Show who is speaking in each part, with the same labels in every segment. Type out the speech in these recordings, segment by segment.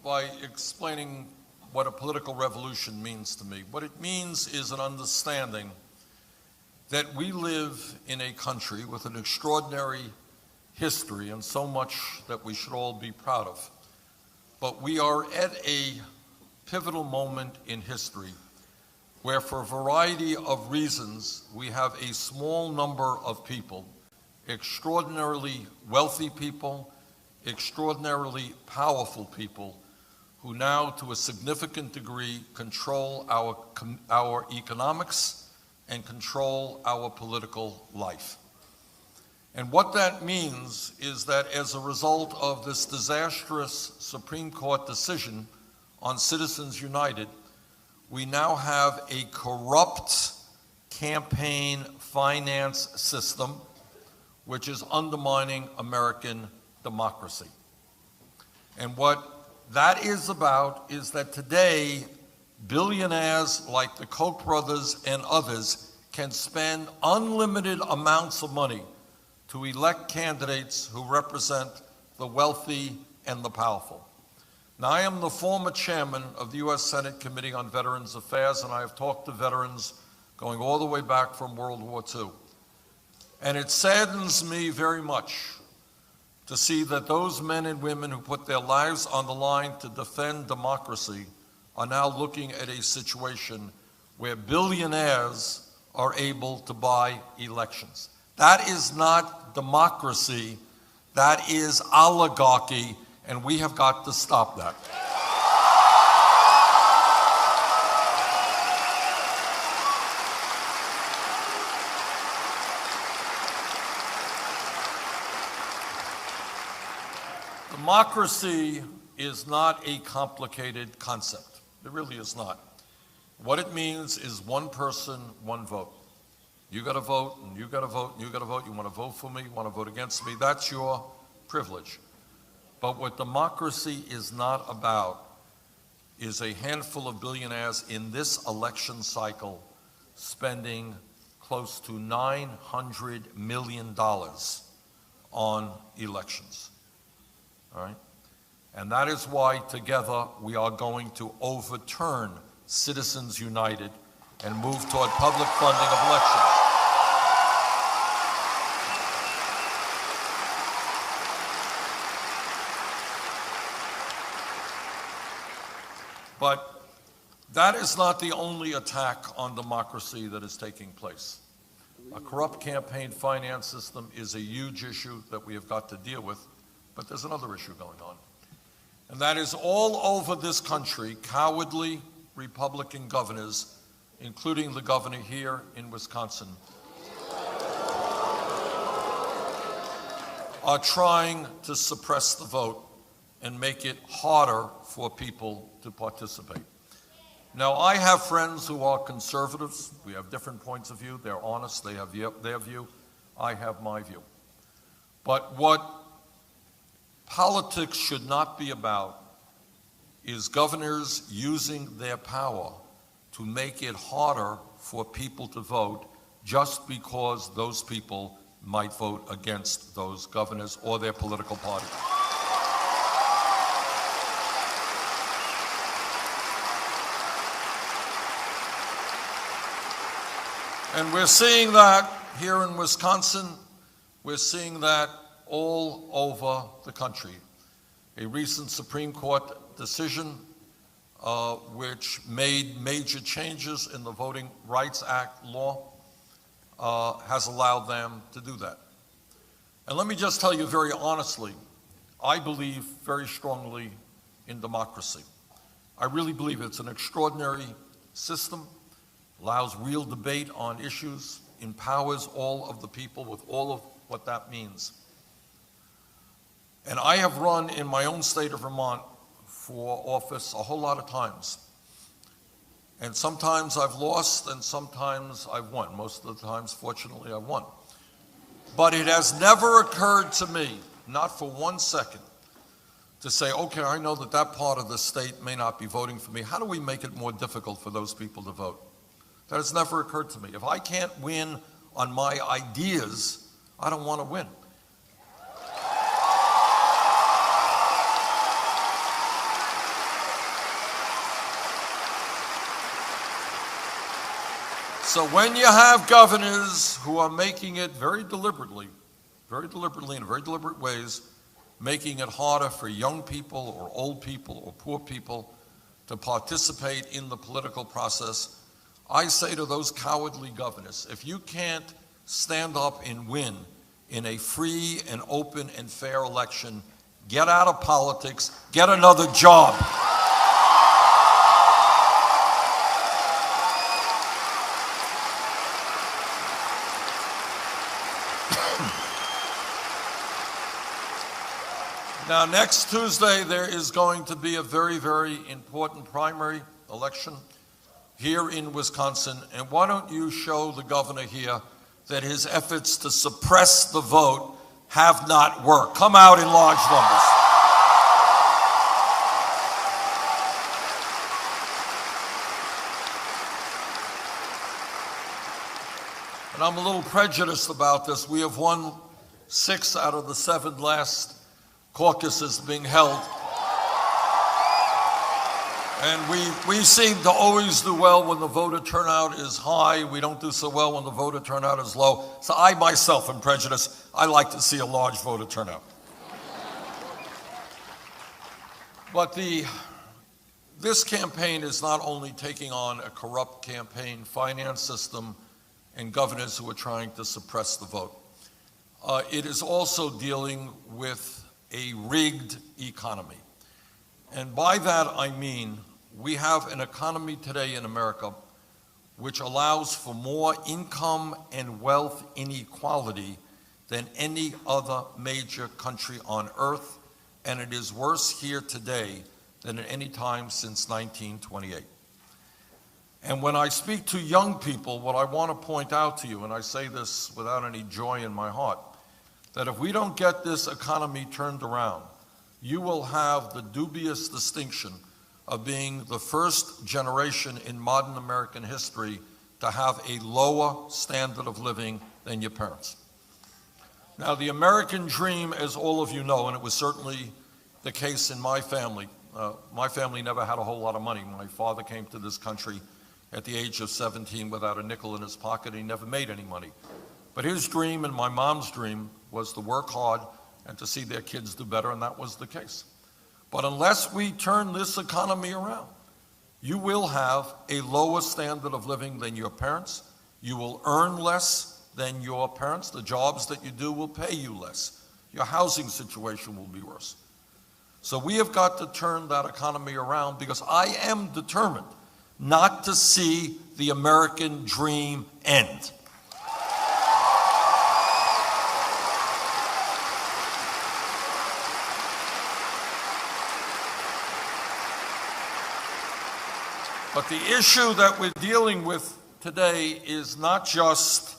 Speaker 1: by explaining what a political revolution means to me. What it means is an understanding that we live in a country with an extraordinary history and so much that we should all be proud of. But we are at a pivotal moment in history where, for a variety of reasons, we have a small number of people, extraordinarily wealthy people, extraordinarily powerful people, who now, to a significant degree, control our economics and control our political life. And what that means is that as a result of this disastrous Supreme Court decision on Citizens United, we now have a corrupt campaign finance system which is undermining American democracy. And what that is about is that today, billionaires like the Koch brothers and others can spend unlimited amounts of money to elect candidates who represent the wealthy and the powerful. Now, I am the former chairman of the U.S. Senate Committee on Veterans Affairs, and I have talked to veterans going all the way back from World War II. And it saddens me very much to see that those men and women who put their lives on the line to defend democracy are now looking at a situation where billionaires are able to buy elections. That is not democracy, that is oligarchy, and we have got to stop that. Democracy is not a complicated concept. It really is not. What it means is one person, one vote. You got to vote, and you got to vote, and you got to vote. You want to vote for me, you want to vote against me. That's your privilege. But what democracy is not about is a handful of billionaires in this election cycle spending close to $900 million on elections. All right? And that is why together we are going to overturn Citizens United and move toward public funding of elections. But that is not the only attack on democracy that is taking place. A corrupt campaign finance system is a huge issue that we have got to deal with, but there's another issue going on. And that is all over this country, cowardly Republican governors, including the governor here in Wisconsin, are trying to suppress the vote and make it harder for people to participate. Now, I have friends who are conservatives. We have different points of view. They're honest. They have their view. I have my view. But what politics should not be about is governors using their power to make it harder for people to vote just because those people might vote against those governors or their political party. And we're seeing that here in Wisconsin. We're seeing that all over the country. A recent Supreme Court decision which made major changes in the Voting Rights Act law has allowed them to do that. And let me just tell you very honestly, I believe very strongly in democracy. I really believe it's an extraordinary system, allows real debate on issues, empowers all of the people with all of what that means. And I have run in my own state of Vermont for office a whole lot of times. And sometimes I've lost and sometimes I've won. Most of the times, fortunately, I've won. But it has never occurred to me, not for 1 second, to say, okay, I know that that part of the state may not be voting for me. How do we make it more difficult for those people to vote? That has never occurred to me. If I can't win on my ideas, I don't want to win. So when you have governors who are making it very deliberately in very deliberate ways, making it harder for young people or old people or poor people to participate in the political process, I say to those cowardly governors, if you can't stand up and win in a free and open and fair election, get out of politics, get another job. Now, next Tuesday, there is going to be a very, very important primary election here in Wisconsin. And why don't you show the governor here that his efforts to suppress the vote have not worked. Come out in large numbers. And I'm a little prejudiced about this. We have won 6 out of the 7 last caucuses being held. And we seem to always do well when the voter turnout is high. We don't do so well when the voter turnout is low. So I myself am prejudiced. I like to see a large voter turnout. But this campaign is not only taking on a corrupt campaign finance system and governors who are trying to suppress the vote. It is also dealing with a rigged economy. And by that I mean we have an economy today in America which allows for more income and wealth inequality than any other major country on earth, and it is worse here today than at any time since 1928. And when I speak to young people, what I want to point out to you, and I say this without any joy in my heart, that if we don't get this economy turned around, you will have the dubious distinction of being the first generation in modern American history to have a lower standard of living than your parents. Now, the American dream, as all of you know, and it was certainly the case in my family never had a whole lot of money. My father came to this country at the age of 17 without a nickel in his pocket. He never made any money. But his dream and my mom's dream was to work hard and to see their kids do better, and that was the case. But unless we turn this economy around, you will have a lower standard of living than your parents. You will earn less than your parents. The jobs that you do will pay you less. Your housing situation will be worse. So we have got to turn that economy around, because I am determined not to see the American dream end. But the issue that we're dealing with today is not just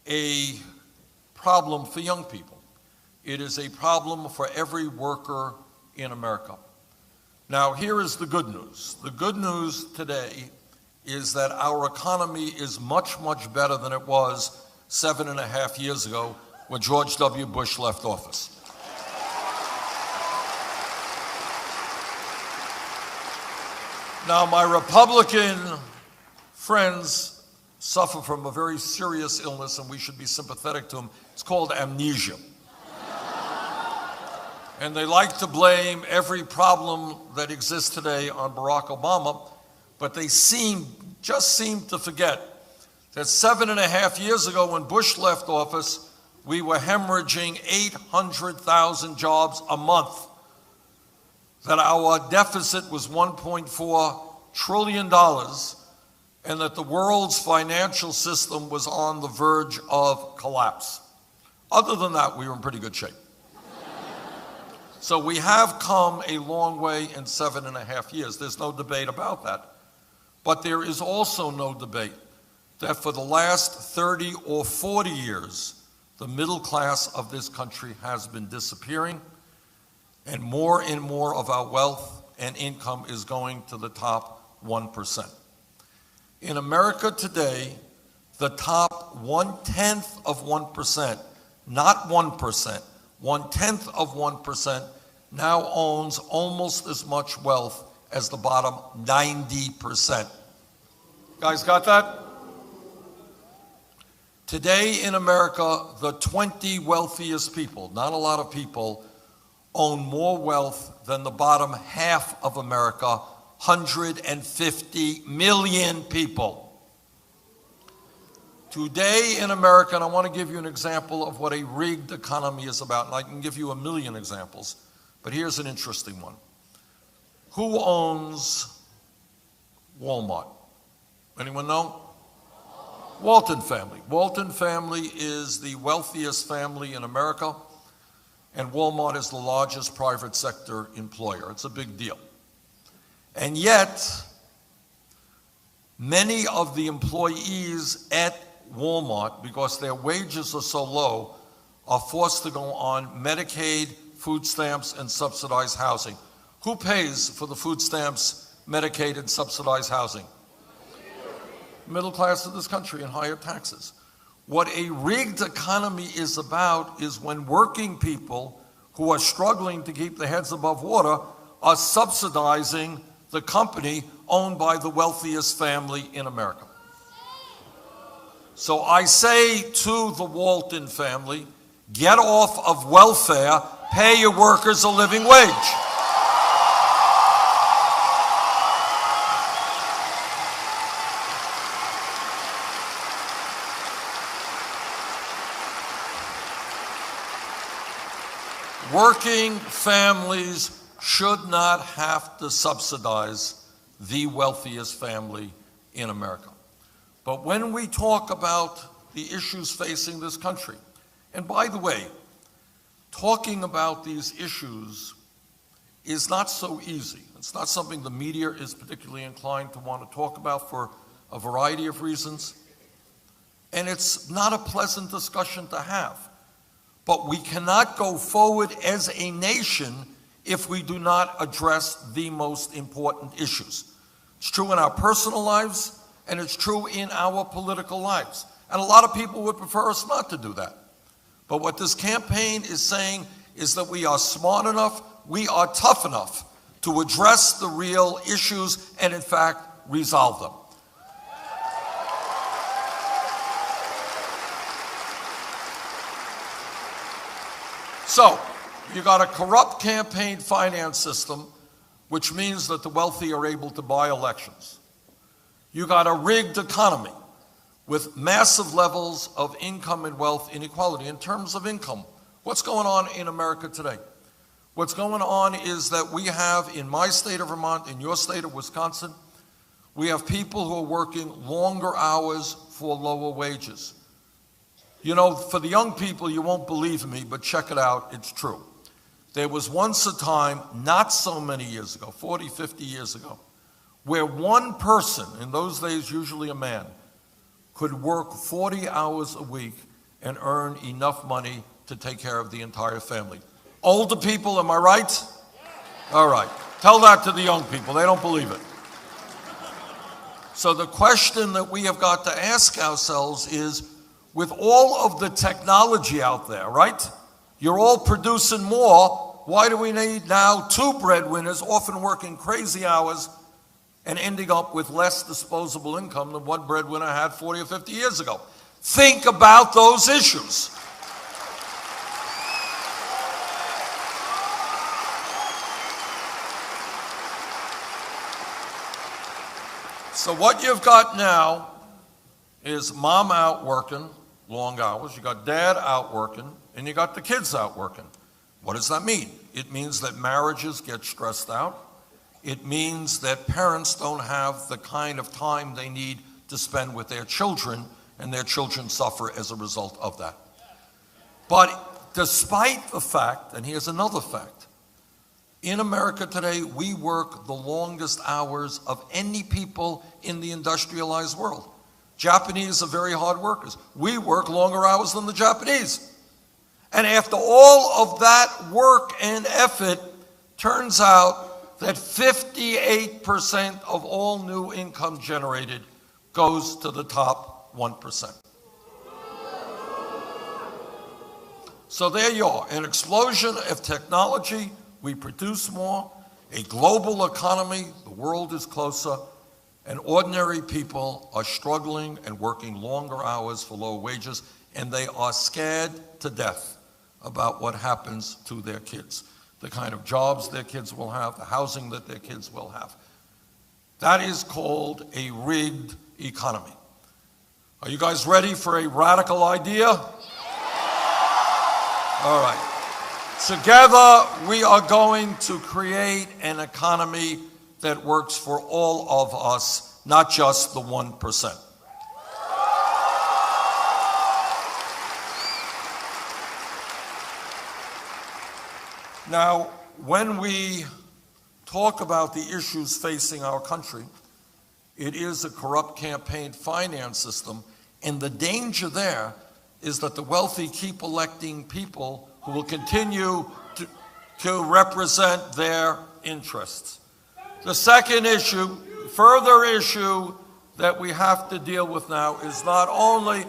Speaker 1: a problem for young people. It is a problem for every worker in America. Now, here is the good news. The good news today is that our economy is much, much better than it was 7.5 years ago when George W. Bush left office. Now, my Republican friends suffer from a very serious illness, and we should be sympathetic to them. It's called amnesia. And they like to blame every problem that exists today on Barack Obama, but they just seem to forget that 7.5 years ago when Bush left office, we were hemorrhaging 800,000 jobs a month, that our deficit was $1.4 trillion, and that the world's financial system was on the verge of collapse. Other than that, we were in pretty good shape. So we have come a long way in 7.5 years. There's no debate about that. But there is also no debate that for the last 30 or 40 years, the middle class of this country has been disappearing, and more of our wealth and income is going to the top 1%. In America today, the top 1/10 of 1%, not 1%, 1/10 of 1% now owns almost as much wealth as the bottom 90%. Guys got that? Today in America, the 20 wealthiest people, not a lot of people, own more wealth than the bottom half of America, 150 million people. Today in America, and I want to give you an example of what a rigged economy is about, and I can give you a million examples, but here's an interesting one. Who owns Walmart? Anyone know? Walton family. Walton family is the wealthiest family in America, and Walmart is the largest private sector employer. It's a big deal. And yet, many of the employees at Walmart, because their wages are so low, are forced to go on Medicaid, food stamps, and subsidized housing. Who pays for the food stamps, Medicaid, and subsidized housing? Middle class of this country and higher taxes. What a rigged economy is about is when working people who are struggling to keep their heads above water are subsidizing the company owned by the wealthiest family in America. So I say to the Walton family, get off of welfare, pay your workers a living wage. Working families should not have to subsidize the wealthiest family in America. But when we talk about the issues facing this country, and by the way, talking about these issues is not so easy. It's not something the media is particularly inclined to want to talk about for a variety of reasons. And it's not a pleasant discussion to have. But we cannot go forward as a nation if we do not address the most important issues. It's true in our personal lives, and it's true in our political lives. And a lot of people would prefer us not to do that. But what this campaign is saying is that we are smart enough, we are tough enough to address the real issues and, in fact, resolve them. So, you got a corrupt campaign finance system, which means that the wealthy are able to buy elections. You got a rigged economy with massive levels of income and wealth inequality. In terms of income, what's going on in America today? What's going on is that we have, in my state of Vermont, in your state of Wisconsin, we have people who are working longer hours for lower wages. You know, for the young people, you won't believe me, but check it out, it's true. There was once a time, not so many years ago, 40, 50 years ago, where one person, in those days usually a man, could work 40 hours a week and earn enough money to take care of the entire family. Older people, am I right? All right. Tell that to the young people. They don't believe it. So the question that we have got to ask ourselves is, with all of the technology out there, right? You're all producing more. Why do we need now two breadwinners, often working crazy hours, and ending up with less disposable income than one breadwinner had 40 or 50 years ago? Think about those issues. So what you've got now is mom out working long hours, you got dad out working, and you got the kids out working. What does that mean? It means that marriages get stressed out. It means that parents don't have the kind of time they need to spend with their children, and their children suffer as a result of that. But despite the fact, and here's another fact, in America today, we work the longest hours of any people in the industrialized world. Japanese are very hard workers. We work longer hours than the Japanese. And after all of that work and effort, turns out that 58% of all new income generated goes to the top 1%. So there you are, an explosion of technology. We produce more, a global economy, the world is closer, And ordinary people are struggling and working longer hours for low wages, and they are scared to death about what happens to their kids, the kind of jobs their kids will have, the housing that their kids will have. That is called a rigged economy. Are you guys ready for a radical idea? All right. Together, we are going to create an economy that works for all of us, not just the 1%. Now, when we talk about the issues facing our country, it is a corrupt campaign finance system, and the danger there is that the wealthy keep electing people who will continue to represent their interests. The second issue, further issue that we have to deal with now is not only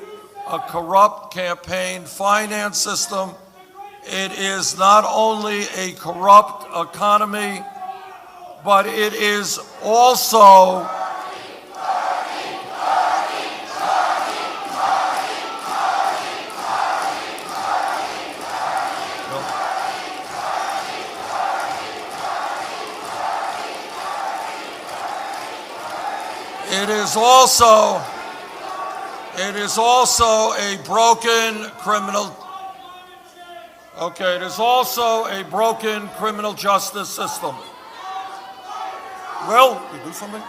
Speaker 1: a corrupt campaign finance system, it is not only a corrupt economy, but it is also It is also a broken criminal. Okay, it is also a broken criminal justice system. Will you do something?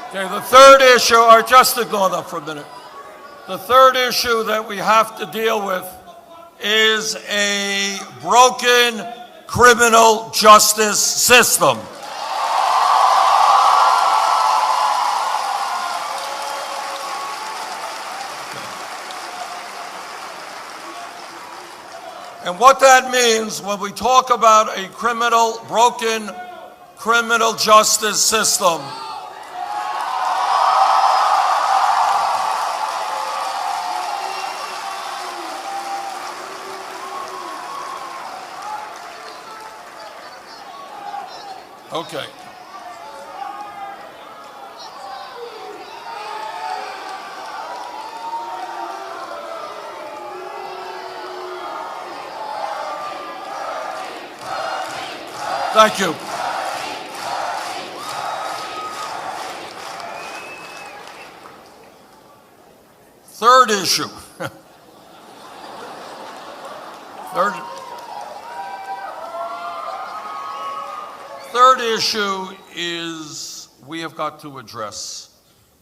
Speaker 1: Okay, the third issue, or just ignore that for a minute. The third issue that we have to deal with is a broken criminal justice system. And what that means when we talk about a broken criminal justice system, okay. Thank you. Third issue. Third issue is we have got to address,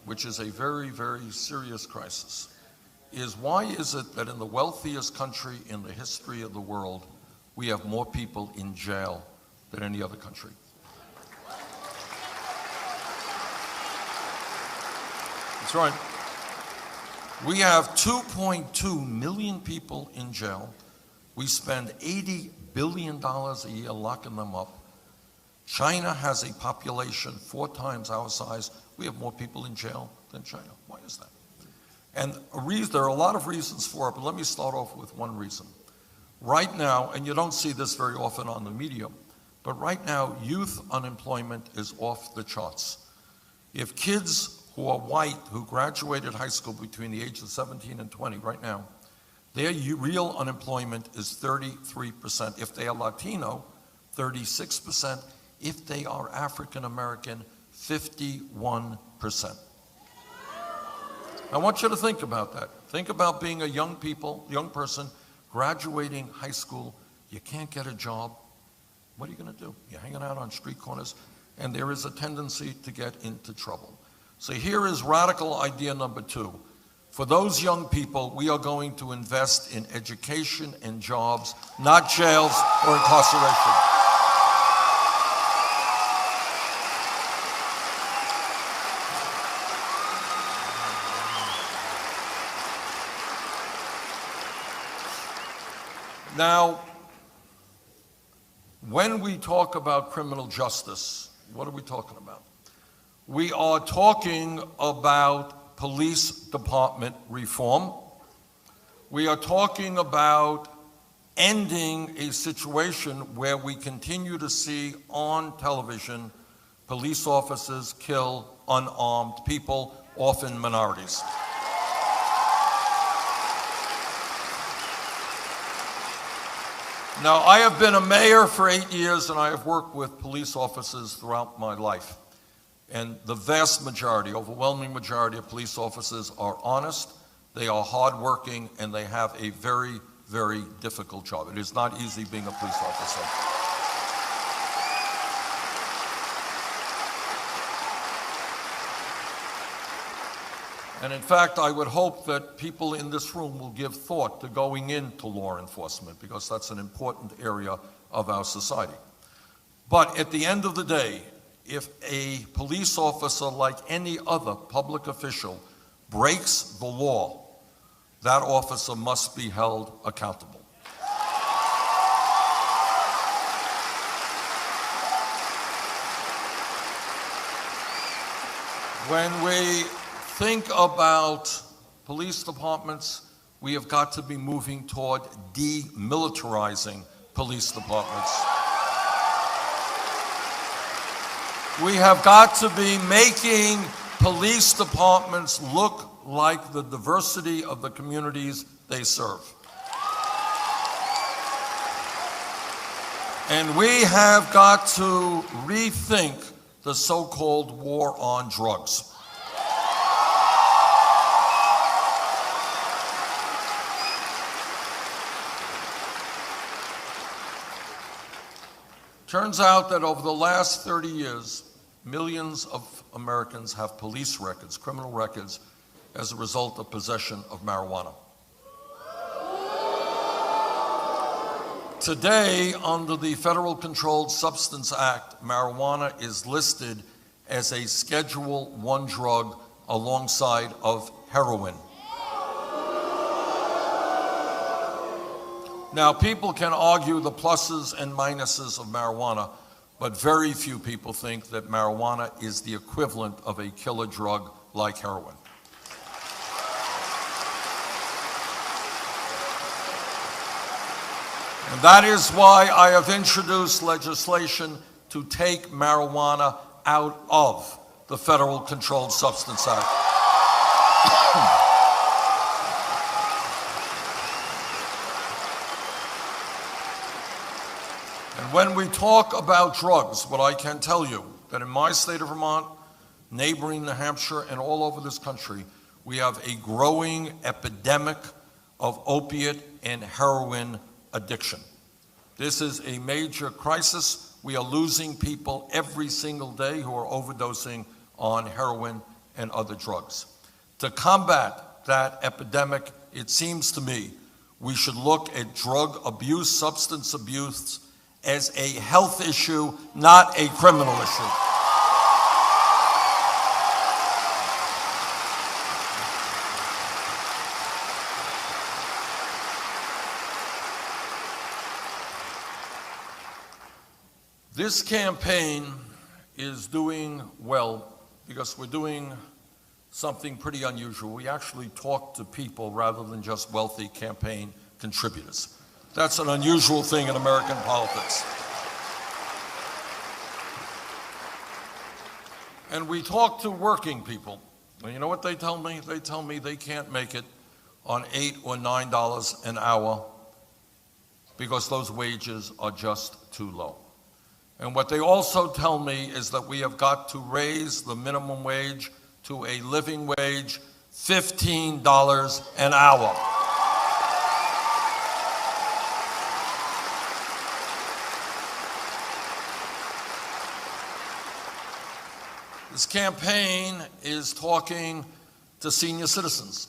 Speaker 1: which is a very, very serious crisis, is why is it that in the wealthiest country in the history of the world, we have more people in jail than any other country? That's right. We have 2.2 million people in jail. We spend $80 billion a year locking them up. China has a population 4 times our size. We have more people in jail than China. Why is that? And there are a lot of reasons for it, but let me start off with one reason. Right now, and you don't see this very often on the media, but right now, youth unemployment is off the charts. If kids who are white, who graduated high school between the ages of 17 and 20 right now, their real unemployment is 33%. If they are Latino, 36%. If they are African American, 51%. I want you to think about that. Think about being a young person, graduating high school. You can't get a job. What are you going to do? You're hanging out on street corners, and there is a tendency to get into trouble. So here is radical idea number 2. For those young people, we are going to invest in education and jobs, not jails or incarceration. Now, when we talk about criminal justice, what are we talking about? We are talking about police department reform. We are talking about ending a situation where we continue to see on television police officers kill unarmed people, often minorities. Now, I have been a mayor for 8 years, and I have worked with police officers throughout my life. And the vast majority, overwhelming majority of police officers are honest, they are hardworking, and they have a very, very difficult job. It is not easy being a police officer. And in fact, I would hope that people in this room will give thought to going into law enforcement, because that's an important area of our society. But at the end of the day, if a police officer, like any other public official, breaks the law, that officer must be held accountable. When we think about police departments, we have got to be moving toward demilitarizing police departments. We have got to be making police departments look like the diversity of the communities they serve. And we have got to rethink the so-called war on drugs. Turns out that over the last 30 years, millions of Americans have police records, criminal records, as a result of possession of marijuana. Today, under the Federal Controlled Substance Act, marijuana is listed as a Schedule I drug alongside of heroin. Now, people can argue the pluses and minuses of marijuana, but very few people think that marijuana is the equivalent of a killer drug like heroin. And that is why I have introduced legislation to take marijuana out of the Federal Controlled Substance Act. And when we talk about drugs, what I can tell you, that in my state of Vermont, neighboring New Hampshire, and all over this country, we have a growing epidemic of opiate and heroin addiction. This is a major crisis. We are losing people every single day who are overdosing on heroin and other drugs. To combat that epidemic, it seems to me, we should look at drug abuse, substance abuse, as a health issue, not a criminal issue. This campaign is doing well because we're doing something pretty unusual. We actually talk to people rather than just wealthy campaign contributors. That's an unusual thing in American politics. And we talk to working people. And you know what they tell me? They tell me they can't make it on $8 or $9 an hour because those wages are just too low. And what they also tell me is that we have got to raise the minimum wage to a living wage, $15 an hour. This campaign is talking to senior citizens,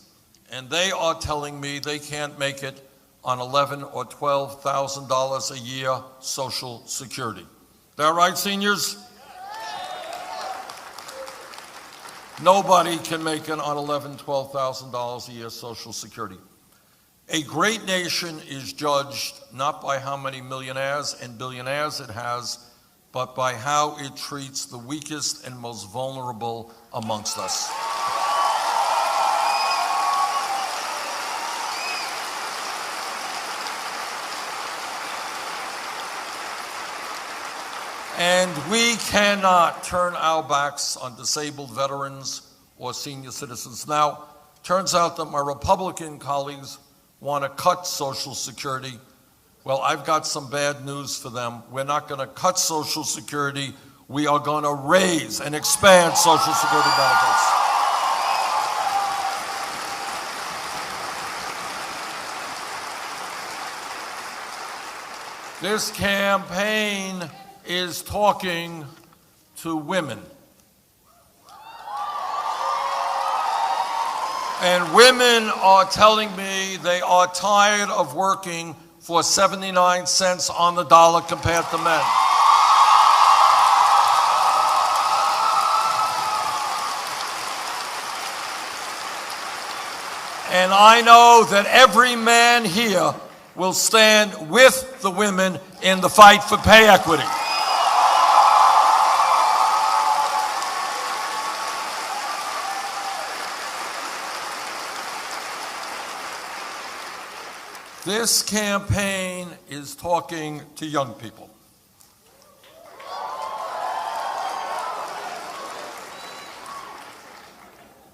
Speaker 1: and they are telling me they can't make it on $11,000 or $12,000 a year Social Security. Is that right, seniors? Nobody can make it on $11,000, $12,000 a year Social Security. A great nation is judged not by how many millionaires and billionaires it has, but by how it treats the weakest and most vulnerable amongst us. And we cannot turn our backs on disabled veterans or senior citizens. Now, turns out that my Republican colleagues want to cut Social Security. Well, I've got some bad news for them. We're not going to cut Social Security. We are going to raise and expand Social Security benefits. This campaign is talking to women. And women are telling me they are tired of working for 79 cents on the dollar compared to men. And I know that every man here will stand with the women in the fight for pay equity. This campaign is talking to young people.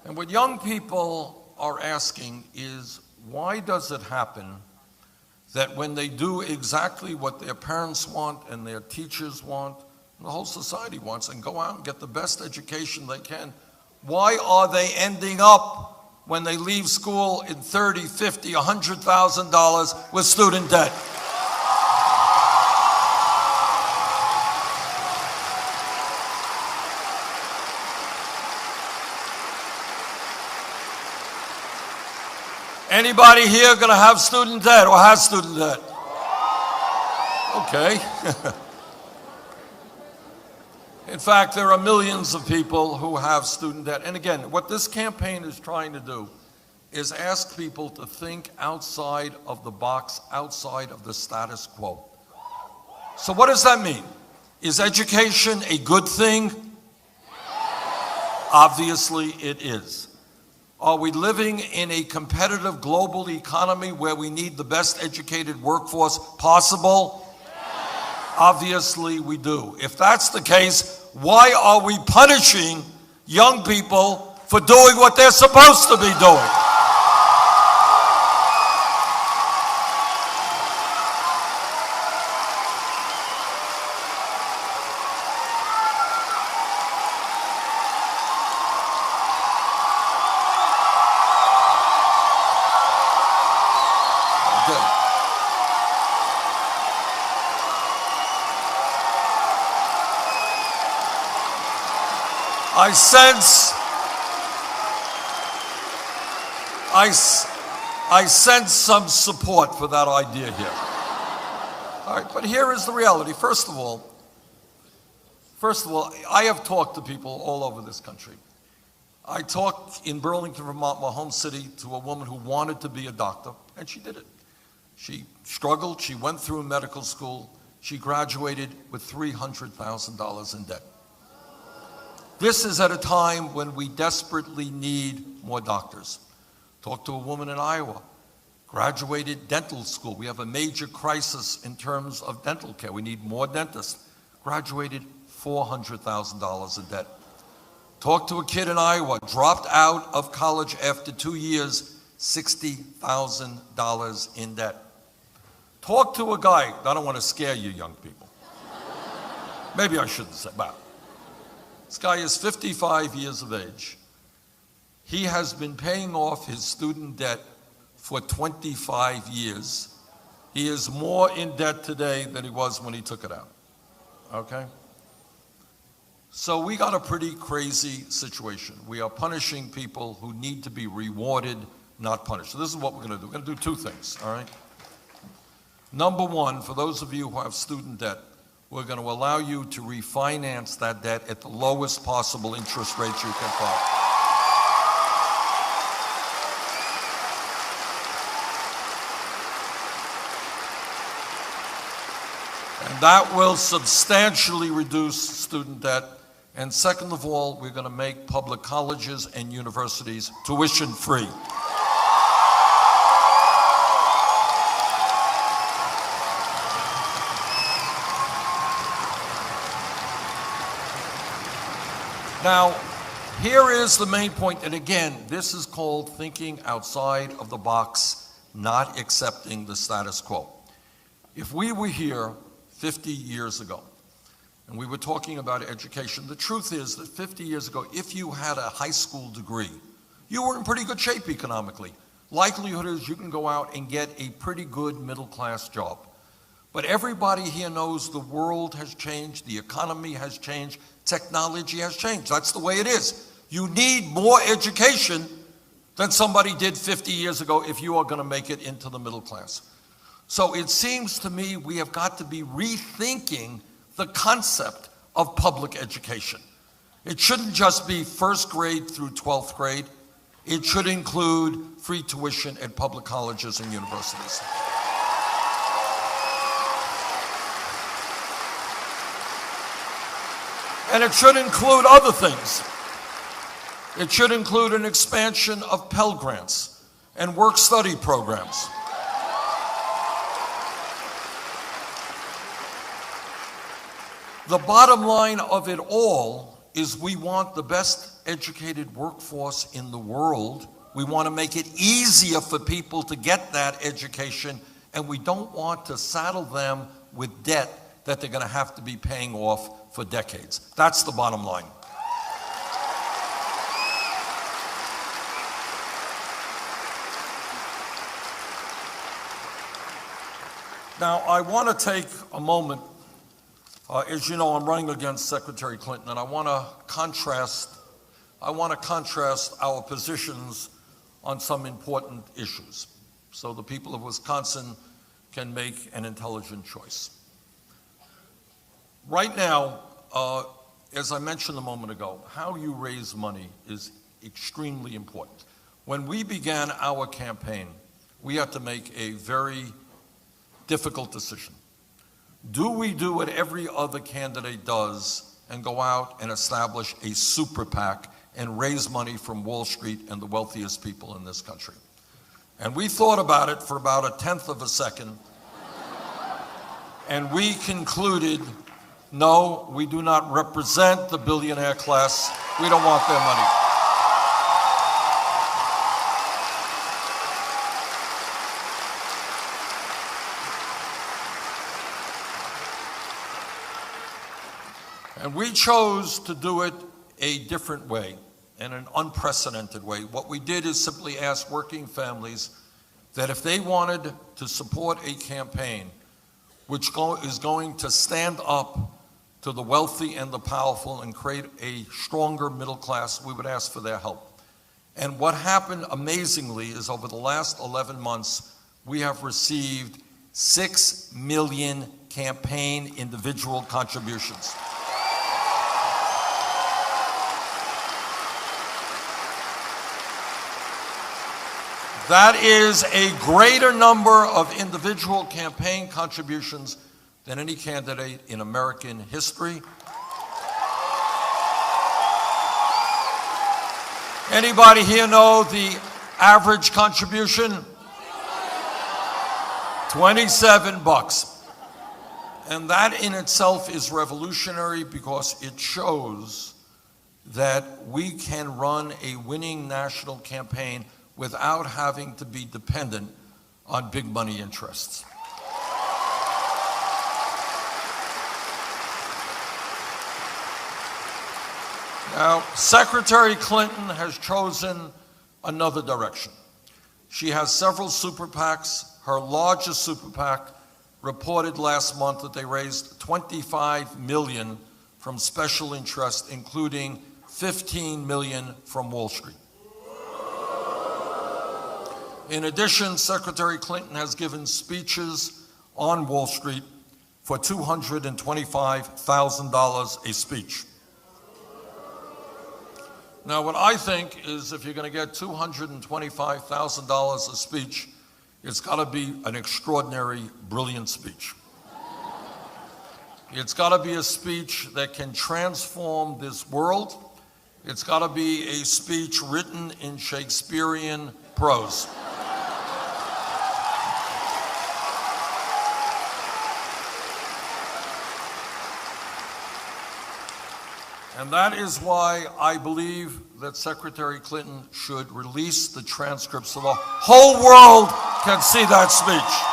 Speaker 1: And what young people are asking is, why does it happen that when they do exactly what their parents want and their teachers want, and the whole society wants, and go out and get the best education they can, why are they ending up when they leave school in $30,000, $50,000, $100,000 with student debt? Anybody here going to have student debt or has student debt? Okay. In fact, there are millions of people who have student debt. And again, what this campaign is trying to do is ask people to think outside of the box, outside of the status quo. So what does that mean? Is education a good thing? Obviously it is. Are we living in a competitive global economy where we need the best educated workforce possible? Obviously we do. If that's the case, why are we punishing young people for doing what they're supposed to be doing? I sense some support for that idea here. All right, but here is the reality. First of all, I have talked to people all over this country. I talked in Burlington, Vermont, my home city, to a woman who wanted to be a doctor, and she did it. She struggled. She went through medical school. She graduated with $300,000 in debt. This is at a time when we desperately need more doctors. Talked to a woman in Iowa, graduated dental school. We have a major crisis in terms of dental care. We need more dentists. Graduated $400,000 in debt. Talked to a kid in Iowa, dropped out of college after 2 years, $60,000 in debt. Talked to a guy, I don't want to scare you young people. Maybe I shouldn't say, but this guy is 55 years of age. He has been paying off his student debt for 25 years. He is more in debt today than he was when he took it out. Okay? So we got a pretty crazy situation. We are punishing people who need to be rewarded, not punished. So this is what we're going to do. We're going to do two things, all right? Number one, for those of you who have student debt, we're going to allow you to refinance that debt at the lowest possible interest rates you can find. And That will substantially reduce student debt. And second of all, we're going to make public colleges and universities tuition free. Now, here is the main point, and again, this is called thinking outside of the box, not accepting the status quo. If we were here 50 years ago, and we were talking about education, the truth is that 50 years ago, if you had a high school degree, you were in pretty good shape economically. Likelihood is you can go out and get a pretty good middle-class job. But everybody here knows the world has changed, the economy has changed, technology has changed. That's the way it is. You need more education than somebody did 50 years ago if you are going to make it into the middle class. So it seems to me we have got to be rethinking the concept of public education. It shouldn't just be first grade through 12th grade. It should include free tuition at public colleges and universities. And it should include other things. It should include an expansion of Pell Grants and work-study programs. The bottom line of it all is we want the best educated workforce in the world. We want to make it easier for people to get that education, and we don't want to saddle them with debt that they're going to have to be paying off for decades. That's the bottom line. Now, I want to take a moment. As you know, I'm running against Secretary Clinton, and I want to contrast our positions on some important issues so the people of Wisconsin can make an intelligent choice. Right now, as I mentioned a moment ago, how you raise money is extremely important. When we began our campaign, we had to make a very difficult decision. Do we do what every other candidate does and go out and establish a super PAC and raise money from Wall Street and the wealthiest people in this country? And we thought about it for about a tenth of a second, and we concluded, no, we do not represent the billionaire class. We don't want their money. And we chose to do it a different way, in an unprecedented way. What we did is simply ask working families that if they wanted to support a campaign which is going to stand up to the wealthy and the powerful and create a stronger middle class, we would ask for their help. And what happened amazingly is over the last 11 months, we have received 6 million campaign individual contributions. That is a greater number of individual campaign contributions than any candidate in American history. Anybody here know the average contribution? $27. And that in itself is revolutionary because it shows that we can run a winning national campaign without having to be dependent on big money interests. Now, Secretary Clinton has chosen another direction. She has several super PACs. Her largest super PAC reported last month that they raised $25 million from special interests, including $15 million from Wall Street. In addition, Secretary Clinton has given speeches on Wall Street for $225,000 a speech. Now, what I think is if you're going to get $225,000 a speech, it's got to be an extraordinary, brilliant speech. It's got to be a speech that can transform this world. It's got to be a speech written in Shakespearean prose. And that is why I believe that Secretary Clinton should release the transcripts so the whole world can see that speech.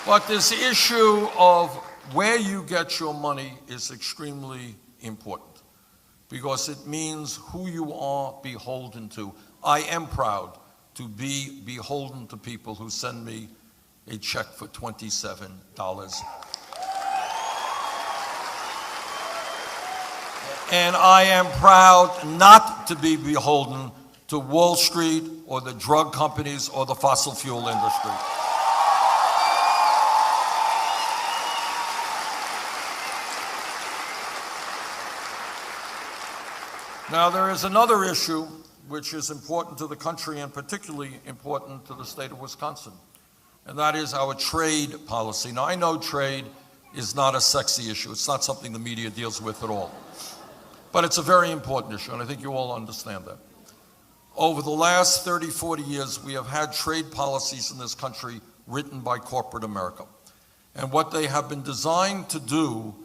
Speaker 1: But this issue of where you get your money is extremely important because it means who you are beholden to. I am proud to be beholden to people who send me a check for $27. And I am proud not to be beholden to Wall Street or the drug companies or the fossil fuel industry. Now, there is another issue which is important to the country and particularly important to the state of Wisconsin, and that is our trade policy. Now, I know trade is not a sexy issue. It's not something the media deals with at all. But it's a very important issue, and I think you all understand that. Over the last 30, 40 years, we have had trade policies in this country written by corporate America. And what they have been designed to do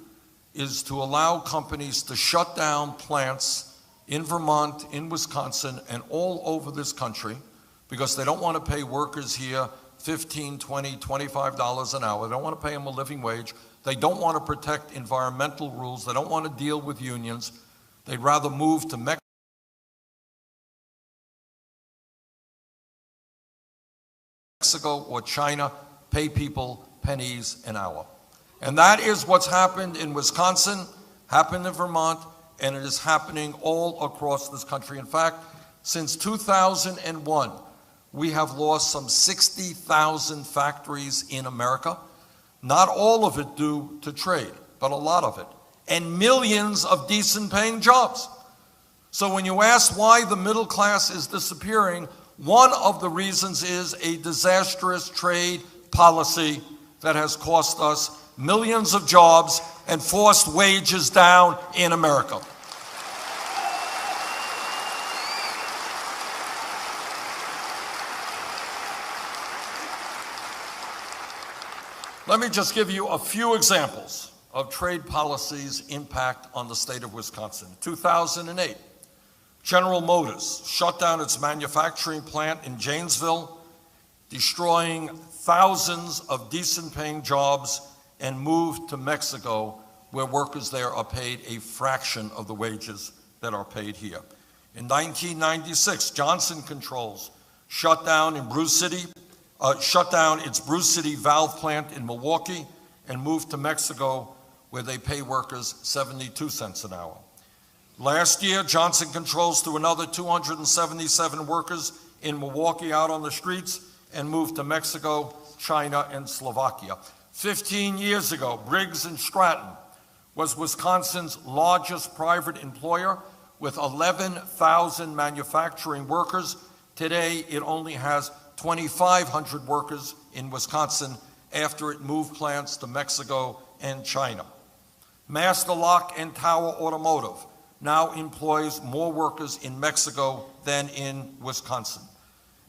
Speaker 1: is to allow companies to shut down plants in Vermont, in Wisconsin, and all over this country because they don't want to pay workers here $15, $20, $25 an hour. They don't want to pay them a living wage. They don't want to protect environmental rules. They don't want to deal with unions. They'd rather move to Mexico or China, pay people pennies an hour. And that is what's happened in Wisconsin, happened in Vermont, and it is happening all across this country. In fact, since 2001, we have lost some 60,000 factories in America. Not all of it due to trade, but a lot of it. And millions of decent paying jobs. So when you ask why the middle class is disappearing, one of the reasons is a disastrous trade policy that has cost us millions of jobs and forced wages down in America. Let me just give you a few examples of trade policy's impact on the state of Wisconsin. 2008, General Motors shut down its manufacturing plant in Janesville, destroying thousands of decent-paying jobs, and moved to Mexico, where workers there are paid a fraction of the wages that are paid here. In 1996, Johnson Controls shut down its Bruce City valve plant in Milwaukee and moved to Mexico, where they pay workers 72 cents an hour. Last year, Johnson Controls threw another 277 workers in Milwaukee out on the streets and moved to Mexico, China, and Slovakia. 15 years ago, Briggs & Stratton was Wisconsin's largest private employer with 11,000 manufacturing workers. Today, it only has 2,500 workers in Wisconsin after it moved plants to Mexico and China. Master Lock and Tower Automotive now employs more workers in Mexico than in Wisconsin.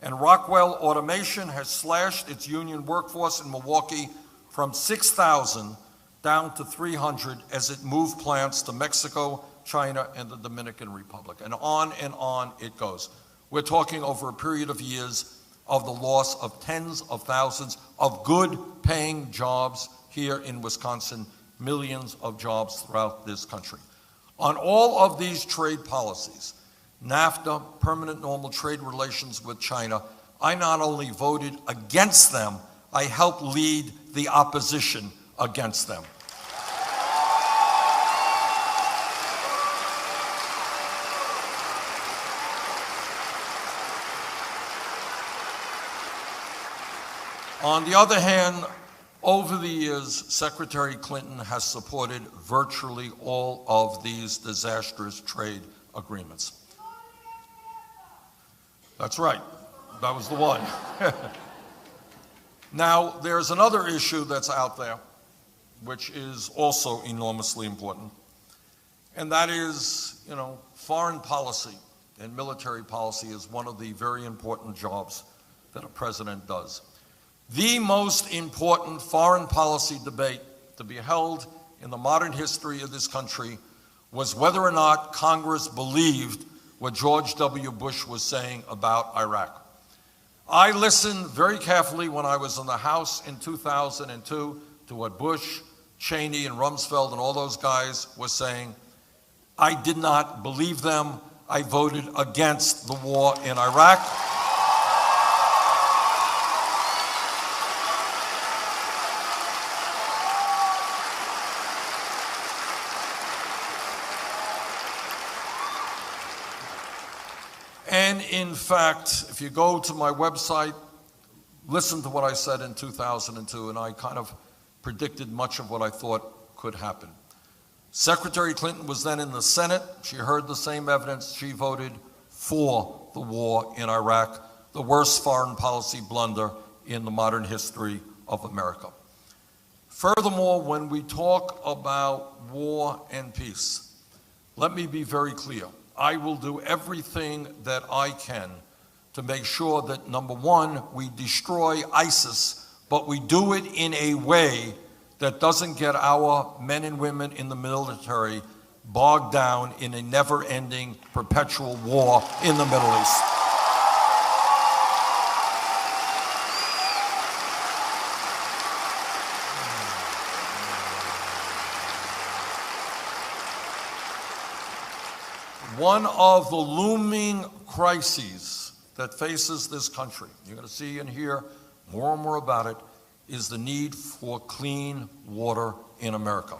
Speaker 1: And Rockwell Automation has slashed its union workforce in Milwaukee from 6,000 down to 300 as it moved plants to Mexico, China, and the Dominican Republic. And on it goes. We're talking over a period of years of the loss of tens of thousands of good-paying jobs here in Wisconsin, millions of jobs throughout this country. On all of these trade policies, NAFTA, permanent normal trade relations with China, I not only voted against them, I helped lead the opposition against them. On the other hand, over the years, Secretary Clinton has supported virtually all of these disastrous trade agreements. That's right, that was the one. Now, there's another issue that's out there, which is also enormously important, and that is, foreign policy and military policy is one of the very important jobs that a president does. The most important foreign policy debate to be held in the modern history of this country was whether or not Congress believed what George W. Bush was saying about Iraq. I listened very carefully when I was in the House in 2002 to what Bush, Cheney, and Rumsfeld and all those guys were saying. I did not believe them. I voted against the war in Iraq. And in fact, if you go to my website, listen to what I said in 2002, and I kind of predicted much of what I thought could happen. Secretary Clinton was then in the Senate. She heard the same evidence. She voted for the war in Iraq, the worst foreign policy blunder in the modern history of America. Furthermore, when we talk about war and peace, let me be very clear. I will do everything that I can to make sure that, number one, we destroy ISIS, but we do it in a way that doesn't get our men and women in the military bogged down in a never-ending, perpetual war in the Middle East. One of the looming crises that faces this country, you're going to see and hear more and more about it, is the need for clean water in America.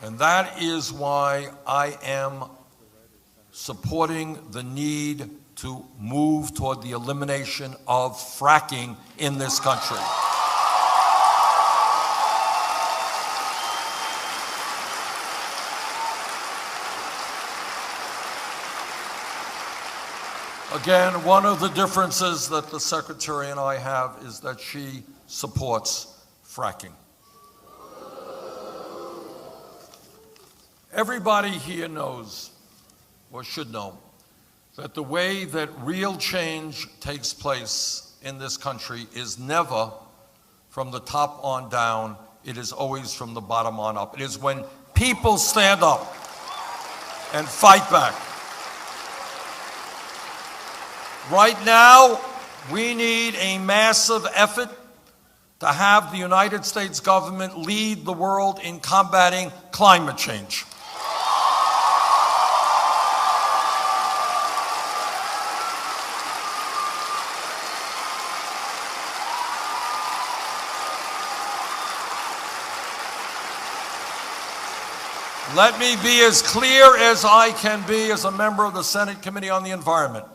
Speaker 1: And that is why I am supporting the need to move toward the elimination of fracking in this country. Again, one of the differences that the Secretary and I have is that she supports fracking. Everybody here knows, or should know, that the way that real change takes place in this country is never from the top on down, it is always from the bottom on up. It is when people stand up and fight back. Right now, we need a massive effort to have the United States government lead the world in combating climate change. Let me be as clear as I can be as a member of the Senate Committee on the Environment.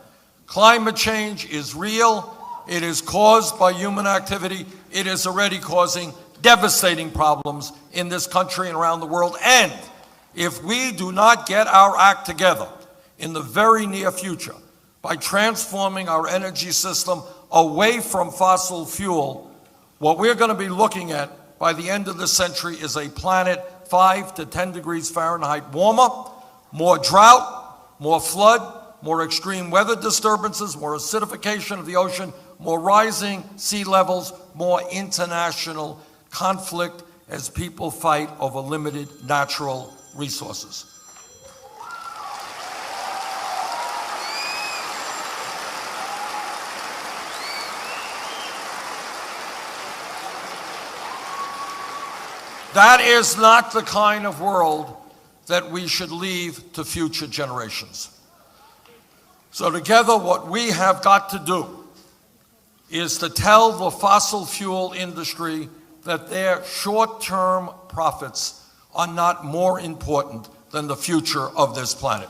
Speaker 1: Climate change is real. It is caused by human activity. It is already causing devastating problems in this country and around the world. And if we do not get our act together in the very near future by transforming our energy system away from fossil fuel, what we're going to be looking at by the end of the century is a planet 5 to 10 degrees Fahrenheit warmer, more drought, more flood, more extreme weather disturbances, more acidification of the ocean, more rising sea levels, more international conflict as people fight over limited natural resources. That is not the kind of world that we should leave to future generations. So together, what we have got to do is to tell the fossil fuel industry that their short-term profits are not more important than the future of this planet.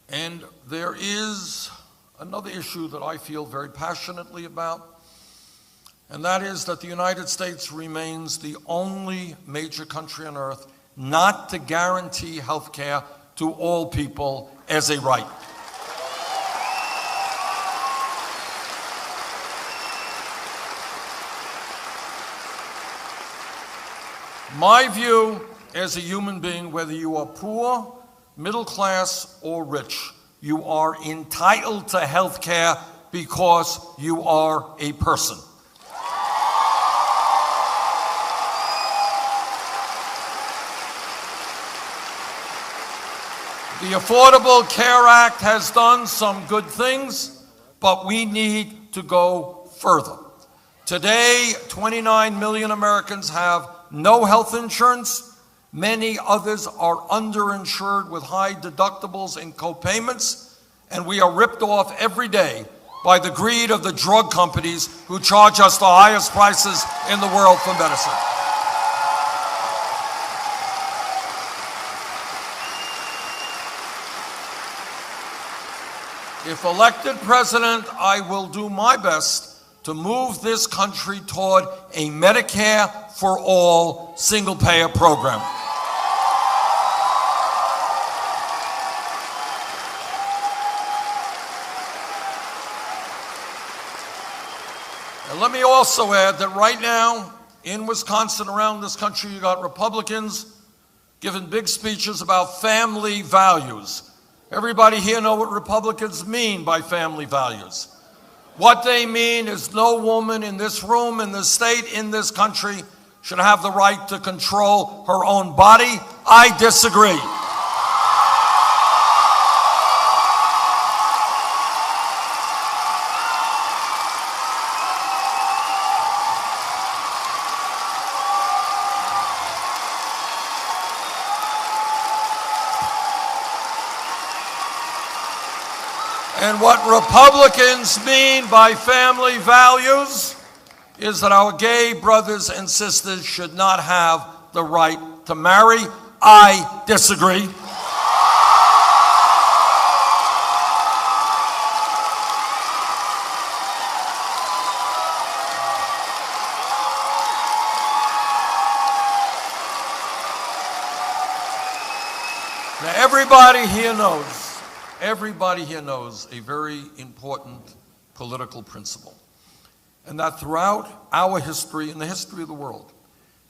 Speaker 1: And there is another issue that I feel very passionately about, and that is that the United States remains the only major country on earth not to guarantee health care to all people as a right. My view as a human being, whether you are poor, middle class, or rich, you are entitled to health care because you are a person. The Affordable Care Act has done some good things, but we need to go further. Today, 29 million Americans have no health insurance. Many others are underinsured with high deductibles and co-payments, and we are ripped off every day by the greed of the drug companies who charge us the highest prices in the world for medicine. If elected president, I will do my best to move this country toward a Medicare for all single-payer program. And let me also add that right now, in Wisconsin, around this country, you got Republicans giving big speeches about family values. Everybody here know what Republicans mean by family values. What they mean is no woman in this room, in this state, in this country should have the right to control her own body. I disagree. And what Republicans mean by family values is that our gay brothers and sisters should not have the right to marry. I disagree. Now, everybody here knows a very important political principle, and that throughout our history and the history of the world,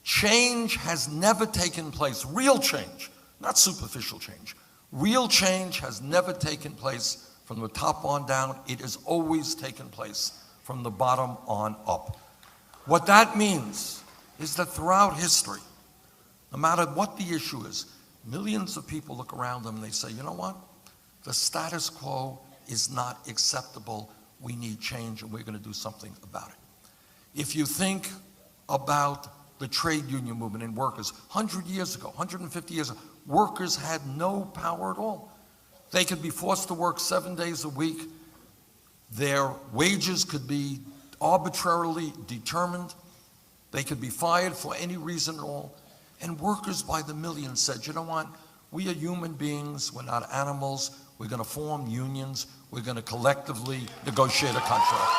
Speaker 1: change has never taken place. Real change, not superficial change. Real change has never taken place from the top on down. It has always taken place from the bottom on up. What that means is that throughout history, no matter what the issue is, millions of people look around them and they say, you know what? The status quo is not acceptable. We need change, and we're going to do something about it. If you think about the trade union movement and workers, 100 years ago, 150 years ago, workers had no power at all. They could be forced to work 7 days a week. Their wages could be arbitrarily determined. They could be fired for any reason at all. And workers by the millions said, you know what? We are human beings. We're not animals. We're going to form unions. We're going to collectively negotiate a contract.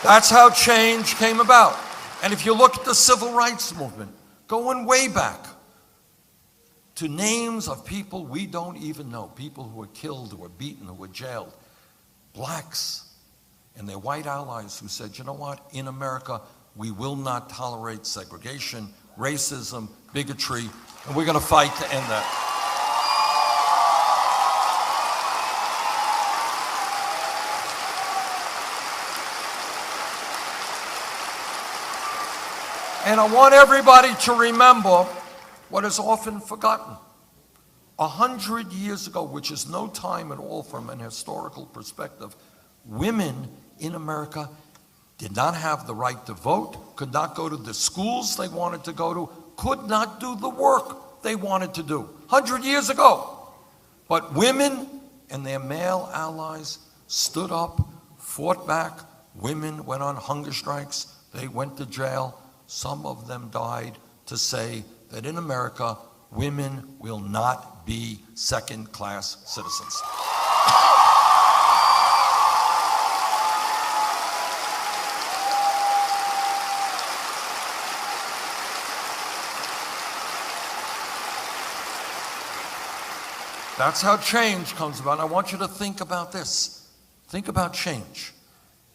Speaker 1: That's how change came about. And if you look at the civil rights movement, going way back to names of people we don't even know, people who were killed, who were beaten, who were jailed, blacks and their white allies who said, you know what, in America, we will not tolerate segregation, racism, bigotry, and we're going to fight to end that. And I want everybody to remember what is often forgotten. 100 years ago, which is no time at all from an historical perspective, women in America did not have the right to vote, could not go to the schools they wanted to go to, could not do the work they wanted to do. 100 years ago. But women and their male allies stood up, fought back. Women went on hunger strikes. They went to jail. Some of them died to say that in America, women will not be second-class citizens. That's how change comes about. And I want you to think about this. Think about change.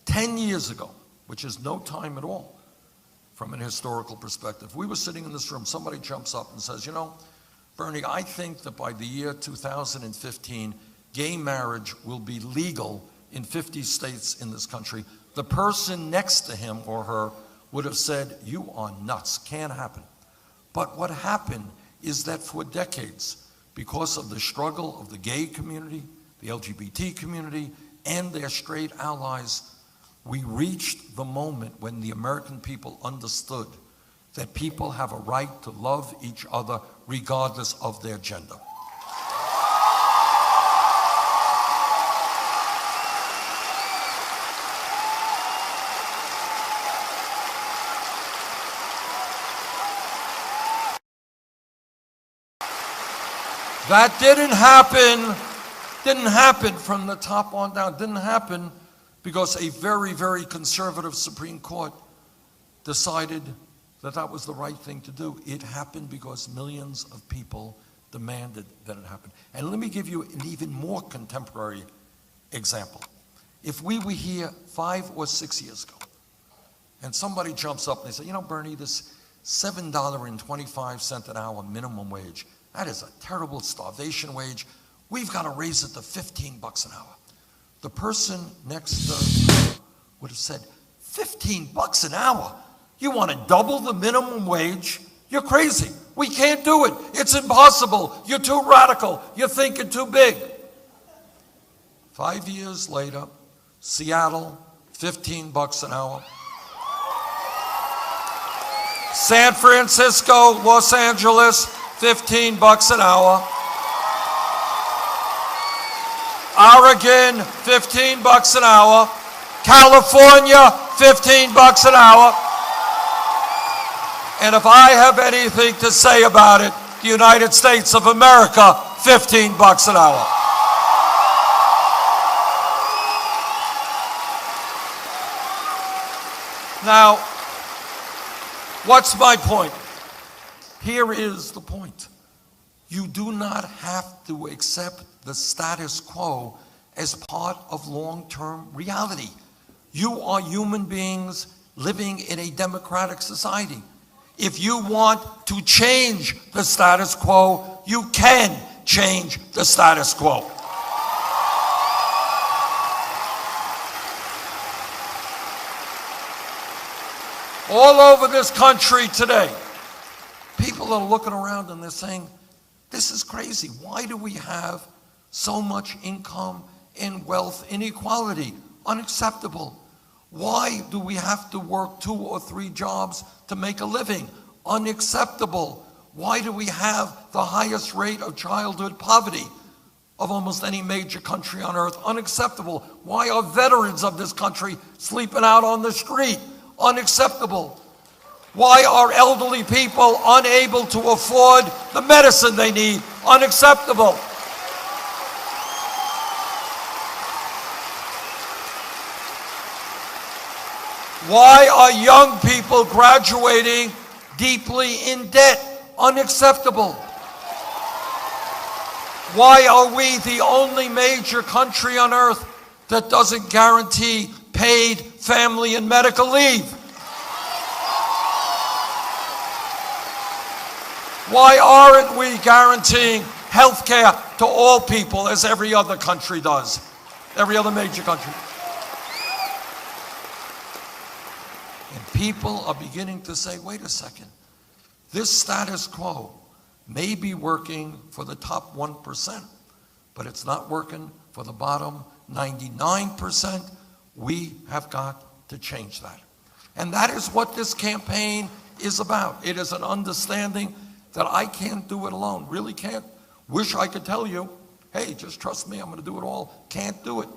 Speaker 1: 10 years ago, which is no time at all from an historical perspective, we were sitting in this room, somebody jumps up and says, you know, Bernie, I think that by the year 2015, gay marriage will be legal in 50 states in this country. The person next to him or her would have said, you are nuts, can't happen. But what happened is that for decades, because of the struggle of the gay community, the LGBT community, and their straight allies, we reached the moment when the American people understood that people have a right to love each other regardless of their gender. That didn't happen from the top on down. Didn't happen because a very, very conservative Supreme Court decided that that was the right thing to do. It happened because millions of people demanded that it happen. And let me give you an even more contemporary example. If we were here 5 or 6 years ago, and somebody jumps up and they say, you know, Bernie, this $7.25 an hour minimum wage, that is a terrible starvation wage. We've got to raise it to $15 an hour. The person next to her would have said, $15 an hour? You want to double the minimum wage? You're crazy. We can't do it. It's impossible. You're too radical. You're thinking too big. 5 years later, Seattle, $15 an hour. San Francisco, Los Angeles, $15 an hour. Oregon, $15 an hour. California, $15 an hour. And if I have anything to say about it, the United States of America, $15 an hour. Now, what's my point? Here is the point. You do not have to accept the status quo as part of long-term reality. You are human beings living in a democratic society. If you want to change the status quo, you can change the status quo. All over this country today, people are looking around and they're saying, this is crazy. Why do we have so much income and wealth inequality? Unacceptable. Why do we have to work 2 or 3 jobs to make a living? Unacceptable. Why do we have the highest rate of childhood poverty of almost any major country on earth? Unacceptable. Why are veterans of this country sleeping out on the street? Unacceptable. Why are elderly people unable to afford the medicine they need? Unacceptable. Why are young people graduating deeply in debt? Unacceptable. Why are we the only major country on earth that doesn't guarantee paid family and medical leave? Why aren't we guaranteeing health care to all people as every other country does? Every other major country. And people are beginning to say, wait a second, this status quo may be working for the top 1%, but it's not working for the bottom 99%. We have got to change that. And that is what this campaign is about. It is an understanding that I can't do it alone, really can't. Wish I could tell you, hey, just trust me, I'm going to do it all. Can't do it.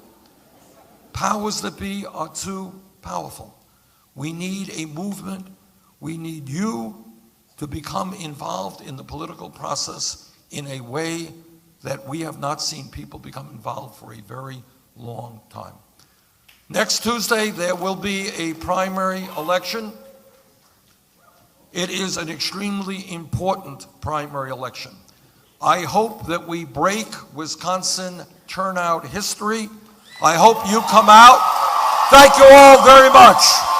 Speaker 1: Powers that be are too powerful. We need a movement. We need you to become involved in the political process in a way that we have not seen people become involved for a very long time. Next Tuesday, there will be a primary election. It is an extremely important primary election. I hope that we break Wisconsin turnout history. I hope you come out. Thank you all very much.